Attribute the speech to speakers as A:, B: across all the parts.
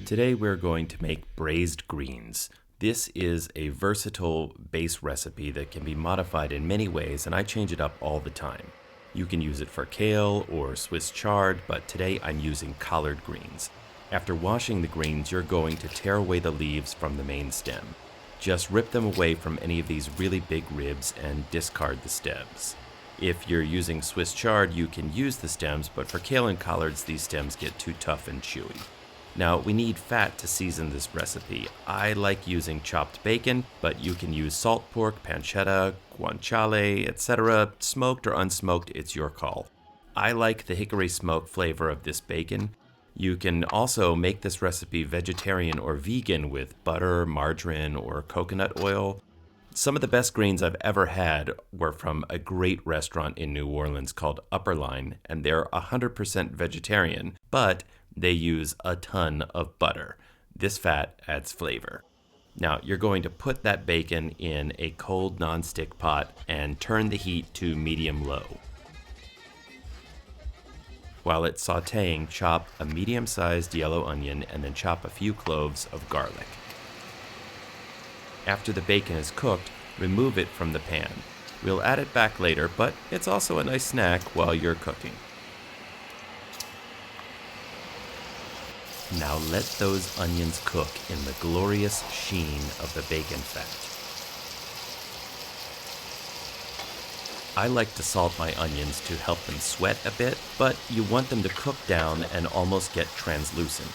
A: Today we're going to make braised greens. This is a versatile base recipe that can be modified in many ways, and I change it up all the time. You can use it for kale or Swiss chard, but today I'm using collard greens. After washing the greens, you're going to tear away the leaves from the main stem. Just rip them away from any of these really big ribs and discard the stems. If you're using Swiss chard, you can use the stems, but for kale and collards, these stems get too tough and chewy. Now, we need fat to season this recipe. I like using chopped bacon, but you can use salt pork, pancetta, guanciale, etc. Smoked or unsmoked, it's your call. I like the hickory smoke flavor of this bacon. You can also make this recipe vegetarian or vegan with butter, margarine, or coconut oil. Some of the best greens I've ever had were from a great restaurant in New Orleans called Upper Line, and they're 100% vegetarian, but they use a ton of butter. This fat adds flavor. Now, you're going to put that bacon in a cold nonstick pot and turn the heat to medium-low. While it's sautéing, chop a medium-sized yellow onion and then chop a few cloves of garlic. After the bacon is cooked, remove it from the pan. We'll add it back later, but it's also a nice snack while you're cooking. Now let those onions cook in the glorious sheen of the bacon fat. I like to salt my onions to help them sweat a bit, but you want them to cook down and almost get translucent.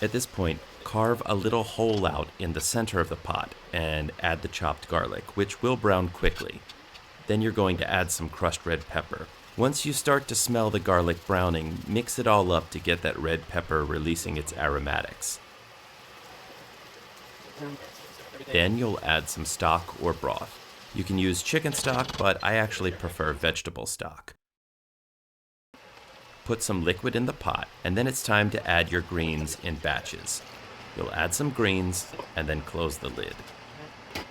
A: At this point, carve a little hole out in the center of the pot and add the chopped garlic, which will brown quickly. Then you're going to add some crushed red pepper. Once you start to smell the garlic browning, mix it all up to get that red pepper releasing its aromatics. Then you'll add some stock or broth. You can use chicken stock, but I actually prefer vegetable stock. Put some liquid in the pot, and then it's time to add your greens in batches. You'll add some greens and then close the lid.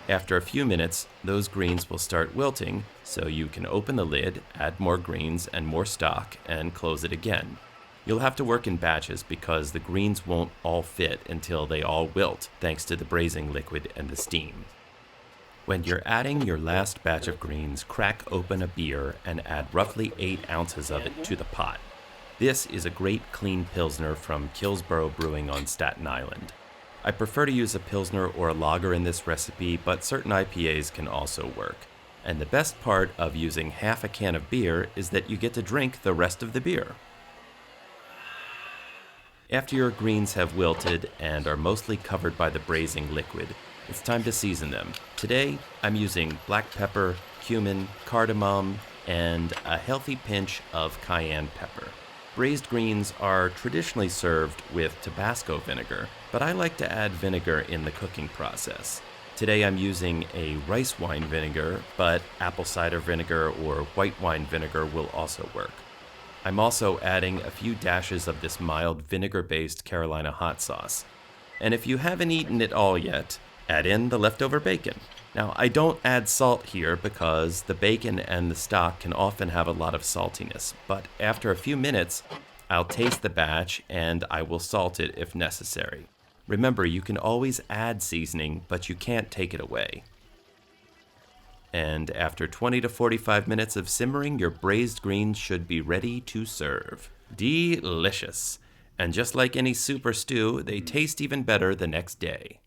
A: After a few minutes, those greens will start wilting, so you can open the lid, add more greens and more stock, and close it again. You'll have to work in batches because the greens won't all fit until they all wilt, thanks to the braising liquid and the steam. When you're adding your last batch of greens, crack open a beer and add roughly 8 ounces of it to the pot. This is a great clean Pilsner from Killsborough Brewing on Staten Island. I prefer to use a Pilsner or a lager in this recipe, but certain IPAs can also work. And the best part of using half a can of beer is that you get to drink the rest of the beer. After your greens have wilted and are mostly covered by the braising liquid, it's time to season them. Today, I'm using black pepper, cumin, cardamom, and a healthy pinch of cayenne pepper. Braised greens are traditionally served with Tabasco vinegar, but I like to add vinegar in the cooking process. Today I'm using a rice wine vinegar, but apple cider vinegar or white wine vinegar will also work. I'm also adding a few dashes of this mild vinegar-based Carolina hot sauce. And if you haven't eaten it all yet, add in the leftover bacon. Now, I don't add salt here because the bacon and the stock can often have a lot of saltiness, but after a few minutes, I'll taste the batch and I will salt it if necessary. Remember, you can always add seasoning, but you can't take it away. And after 20 to 45 minutes of simmering, your braised greens should be ready to serve. Delicious! And just like any soup or stew, they taste even better the next day.